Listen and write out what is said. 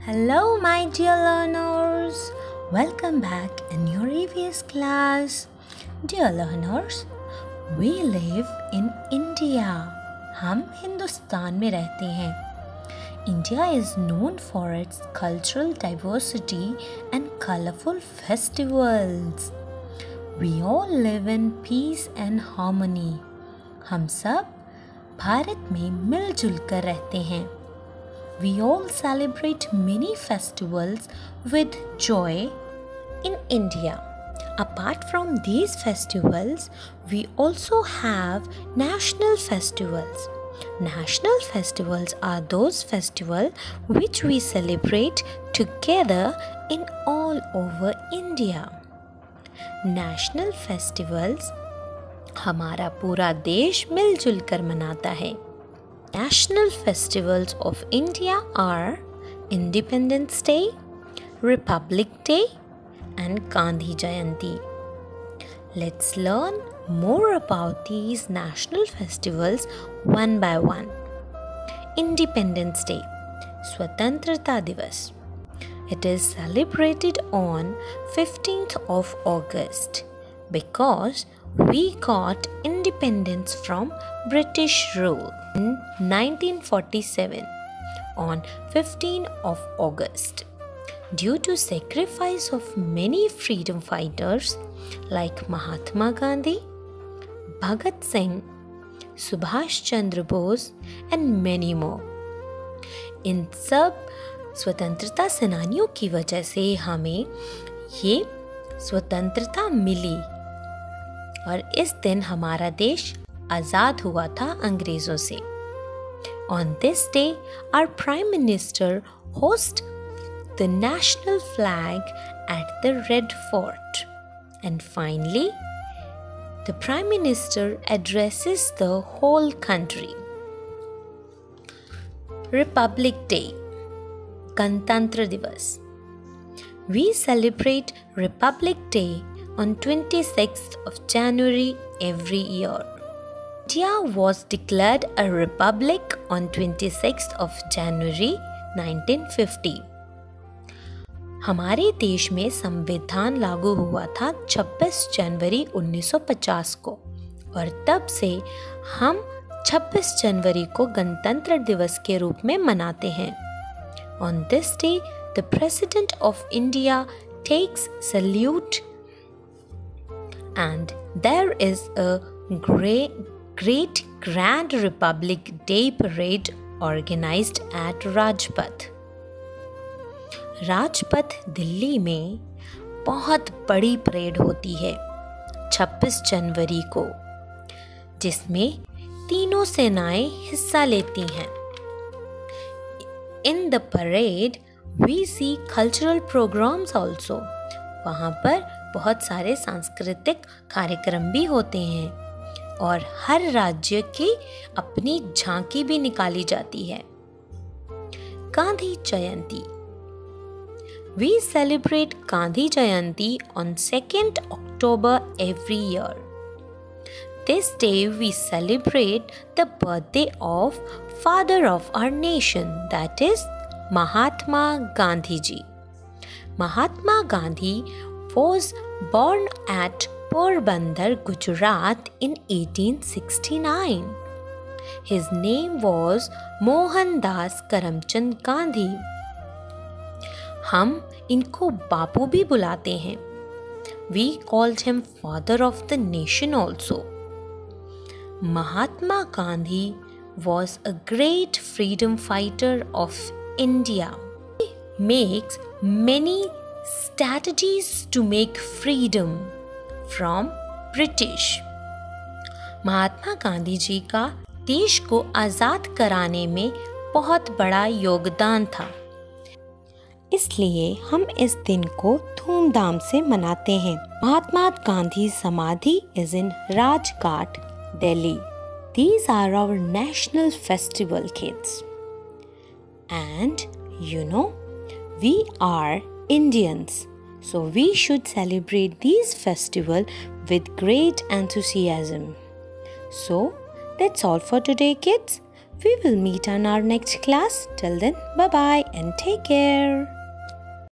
Hello, my dear learners. Welcome back in your EVS class. Dear learners, we live in India. हम हिंदुस्तान में रहते हैं. India is known for its cultural diversity and colorful festivals. We all live in peace and harmony. हम सब भारत में मिलजुल कर रहते हैं. We all celebrate many festivals with joy in India. Apart from these festivals, we also have national festivals. National festivals are those festivals which we celebrate together in all over India. National festivals हमारा पूरा देश मिलजुल कर मनाता है. National festivals of India are Independence Day, Republic Day, and Gandhi Jayanti. Let's learn more about these national festivals one by one. Independence Day, Swatantrata Divas. It is celebrated on 15th of August because we got independence from British rule in 1947 on 15th of August. Due to sacrifice of many freedom fighters like Mahatma Gandhi, Bhagat Singh, Subhash Chandra Bose and many more. इन सब स्वतंत्रता सेनानियों की वजह से हमें ये स्वतंत्रता मिली और इस दिन हमारा देश आज़ाद हुआ था अंग्रेज़ों से. On this day, our Prime Minister hosts the national flag at the Red Fort. And finally, the Prime Minister addresses the whole country. Republic Day, Gantantra Divas. We celebrate Republic Day on 26th of January every year. India was declared a republic on 26th of January 1950. हमारे देश में संविधान लागू हुआ था 26 जनवरी 1950 को और तब से हम 26 जनवरी को गणतंत्र दिवस के रूप में मनाते हैं. On this day, the President of India takes salute and there is a great Grand Republic Day parade organized at Rajpath. Rajpath Delhi में बहुत बड़ी परेड होती है 26 जनवरी को जिसमें तीनों सेनाएं हिस्सा लेती हैं. In the parade, we see cultural programs also. वहाँ पर बहुत सारे सांस्कृतिक कार्यक्रम भी होते हैं और हर राज्य की अपनी झांकी भी निकाली जाती है. गांधी जयंती. We celebrate Gandhi Jayanti on 2nd October every year. This day we celebrate the birthday of father of our nation, that is Mahatma Gandhi ji. Mahatma Gandhi was born at Porbandar, Gujarat in 1869. His name was Mohandas Karamchand Gandhi. हम इनको बापू भी बुलाते हैं. We called him father of the nation also. Mahatma Gandhi was a great freedom fighter of India. He makes many strategies to make freedom from British. Mahatma Gandhi ji का देश को आज़ाद कराने में बहुत बड़ा योगदान था. इसलिए हम इस दिन को धूमधाम से मनाते हैं. महात्मा गांधी समाधि is in Rajghat, Delhi. These are our national festival, kids. And you know, we are Indians. So we should celebrate these festivals with great enthusiasm. So that's all for today, kids. We will meet on our next class. Till then, bye bye and take care.